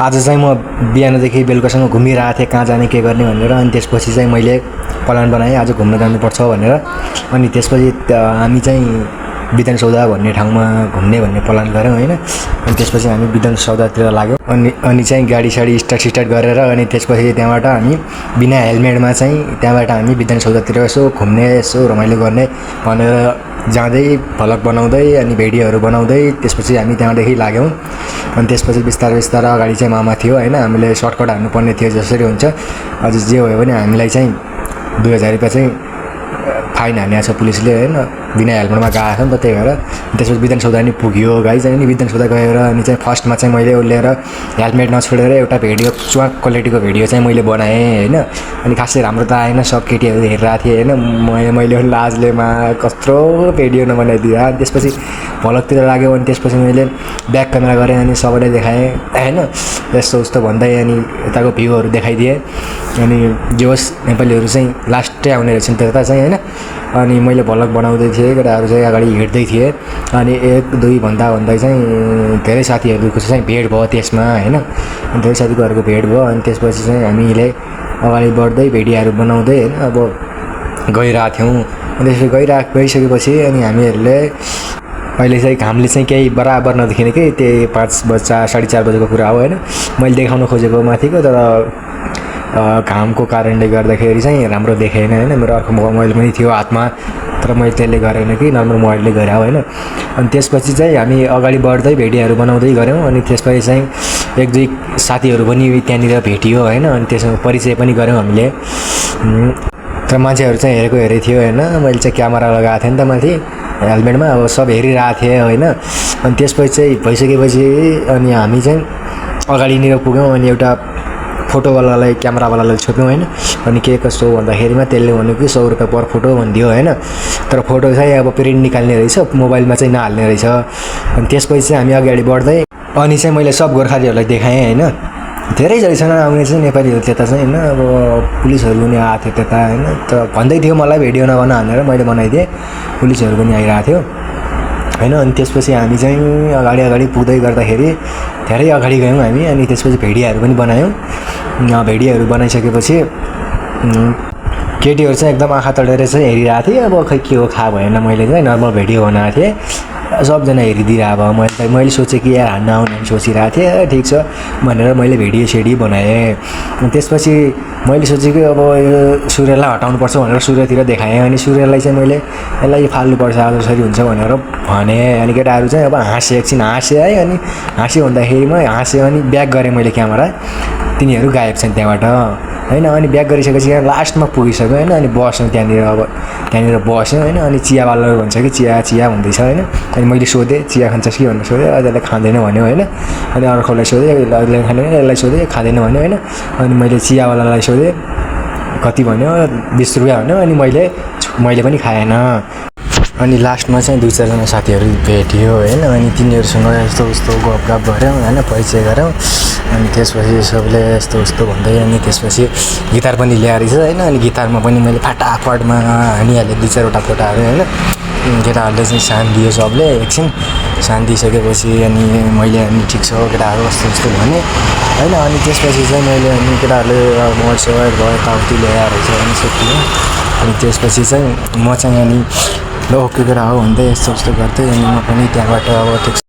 आज चाहिँ म बिहानदेखि बेलुकासम्म घुमिरहेको थिएँ कहाँ जाने के गर्ने भनेर। अनि त्यसपछि चाहिँ मैले प्लान बनाएँ आज घुम्न जानुपर्छ भनेर। अनि त्यसपछि हामी चाहिँ विधान सौदा भन्ने ठाउँमा घुम्ने भन्ने प्लान गऱ्यौँ होइन। अनि त्यसपछि हामी विधान सौदातिर लाग्यौँ। अनि चाहिँ गाडी साडी स्टार्ट गरेर अनि त्यसपछि त्यहाँबाट हामी बिना हेलमेटमा चाहिँ त्यहाँबाट हामी विधान सौदातिर यसो घुम्ने यसो रमाइलो गर्ने भनेर जाँदै भ्लग बनाउँदै अनि भिडियोहरू बनाउँदै त्यसपछि हामी त्यहाँदेखि लाग्यौँ। अनि त्यसपछि बिस्तारै अगाडि चाहिँ मामा थियो होइन। हामीले सर्टकट हान्नुपर्ने थियो जसरी हुन्छ। अझ जे भयो भने हामीलाई चाहिँ 2000 रुपियाँ चाहिँ फाइन हानेको छ पुलिसले होइन। बिना हेलमेटमा गएको छ नि त, त्यही भएर। त्यसपछि विधान सौदा नि पुग्यो गाइज। अनि विधान सौदा गएर अनि चाहिँ फर्स्टमा चाहिँ मैले लिएर हेलमेट नछोडेर एउटा भिडियो च्वाक क्वालिटीको भिडियो चाहिँ मैले बनाएँ होइन। अनि खासै राम्रो त आएन, सब केटीहरू हेरिरहेको थिएँ होइन। मैले लाजलेमा कत्रो भिडियो नबनाइदिएँ। अनि त्यसपछि भ्लगतिर लाग्यो। अनि त्यसपछि मैले ब्याक क्यामेरा गरेँ अनि सबैलाई देखाएँ होइन, यस्तो उस्तो भन्दै अनि यताको भ्यूहरू देखाइदिएँ। अनि जे होस् नेपालीहरू चाहिँ लास्टै आउने रहेछ नि त यता चाहिँ होइन। अनि मैले भ्लग बनाउँदै थिएँ, केटाहरू चाहिँ अगाडि हिँड्दै थिएँ। अनि 1-2 भन्दै चाहिँ धेरै साथीहरूको चाहिँ भेट भयो त्यसमा होइन। अनि धेरै साथीहरूको भेट भयो। अनि त्यसपछि चाहिँ हामीले अगाडि बढ्दै भिडियोहरू बनाउँदै होइन अब गइरहेको थियौँ। अनि त्यसपछि गइसकेपछि अनि हामीहरूले अहिले चाहिँ घामले चाहिँ केही बराबर नदेखिने कि त्यही 5 बजे 4:30 बजेको कुरा हो होइन। मैले देखाउन खोजेको माथिको, तर घामको कारणले गर्दाखेरि चाहिँ राम्रो देखेन होइन। मेरो अर्को मोबाइल पनि थियो हातमा, तर मैले त्यसले गरेन कि नर्मल मोबाइलले गरेँ होइन। अनि त्यसपछि चाहिँ हामी अगाडि बढ्दै भिडियोहरू बनाउँदै गऱ्यौँ। अनि त्यसपछि चाहिँ 1-2 साथीहरू पनि त्यहाँनिर भेटियो होइन। अनि त्यसमा परिचय पनि गऱ्यौँ हामीले। तर मान्छेहरू चाहिँ हेरेकै थियो होइन। मैले चाहिँ क्यामेरा लगाएको थिएँ नि त माथि हेलमेटमा, अब सब हेरिरहेको थिएँ होइन। अनि त्यसपछि चाहिँ भइसकेपछि अनि हामी चाहिँ अगाडिनिर पुग्यौँ। अनि एउटा फोटोवालालाई क्यामेरावालालाई छोप्यौँ होइन। अनि के कसो भन्दाखेरिमा त्यसले भन्यो कि 100 रुपियाँ पर फोटो भनिदियो होइन। तर फोटो चाहिँ अब प्रिन्ट निकाल्ने रहेछ, मोबाइलमा चाहिँ नहाल्ने रहेछ। अनि त्यसपछि चाहिँ हामी अगाडि बढ्दै अनि चाहिँ मैले सब गोर्खालीहरूलाई देखाएँ होइन। धेरै जतिसम्म आउने चाहिँ नेपालीहरू त्यता चाहिँ होइन। अब पुलिसहरू पनि आएको थियो त्यता होइन। तर भन्दै थियो मलाई भिडियो नबना भनेर, मैले बनाइदिएँ। पुलिसहरू पनि आइरहेको थियो होइन। अनि त्यसपछि हामी चाहिँ अगाडि पुग्दै गर्दाखेरि धेरै अगाडि गयौँ हामी। अनि त्यसपछि भिडियोहरू पनि बनायौँ। भिडियोहरू बनाइसकेपछि केटीहरू चाहिँ एकदम आँखा तडेर चाहिँ हेरिरहेको थिएँ। अब खै के हो थाहा भएन। मैले चाहिँ नर्मल भिडियो बनाएको थिएँ, सबजना हेरिदिरहेको अब मैले सोचेँ कि यार हान्न आउने सोचिरहेको थिएँ। ठिक छ भनेर मैले भिडियो बनाएँ। त्यसपछि मैले सोचेँ कि अब यो सूर्यलाई हटाउनुपर्छ भनेर सूर्यतिर देखाएँ। अनि सूर्यलाई चाहिँ मैले यसलाई फाल्नुपर्छ जसरी हुन्छ भनेर भनेँ। अनि केटाहरू चाहिँ अब हाँसे, एकछिन हाँसे है। अनि हाँस्यो भन्दाखेरिमा हाँस्यो। अनि ब्याक गरेँ मैले क्यामेरा, तिनीहरू गायब छन् त्यहाँबाट होइन। अनि ब्याक गरिसकेपछि लास्टमा पुगिसक्यो होइन। अनि बस्यौँ त्यहाँनिर बस्यौँ होइन। अनि चियावाला भन्छ कि चिया भन्दैछ होइन। अनि मैले सोधेँ चिया खान्छस् कि भनेर सोधेँ, यसले खाँदैन भन्यो होइन। अनि अर्कोलाई सोधेँ, यसले खाँदैन, यसलाई सोधेँ खाँदैन भन्यो होइन। अनि मैले चियावालालाई सोधेँ कति भन्यो, 20 रुपियाँ भन्यो। अनि मैले पनि खाएन। अनि लास्टमा चाहिँ 2-4 जना साथीहरू भेटियो होइन। अनि तिनीहरूसँग यस्तो उस्तो गफगाफ गऱ्यौँ होइन, परिचय गऱ्यौँ। अनि त्यसपछि सबले यस्तो उस्तो भन्दै अनि त्यसपछि गिटार पनि ल्याएर रहेछ होइन। अनि गिटारमा पनि मैले फटाफटमा हानिहालेँ 2-4वटा फोटाहरू होइन। केटाहरूले चाहिँ सान दियो, सबले एकछिन सान दिइसकेपछि अनि मैले अनि ठिक छ केटाहरू यस्तो उस्तो भनेँ होइन। अनि त्यसपछि चाहिँ मैले अनि केटाहरूले मोबाइल सोबाइल भयो यताउति ल्याएर रहेछ अनि सेफ्टीमा। अनि त्यसपछि चाहिँ म चाहिँ अनि ल ओके केटा हो भन्दै यस्तो उस्तो गर्दै अनि म पनि त्यहाँबाट अब ठिक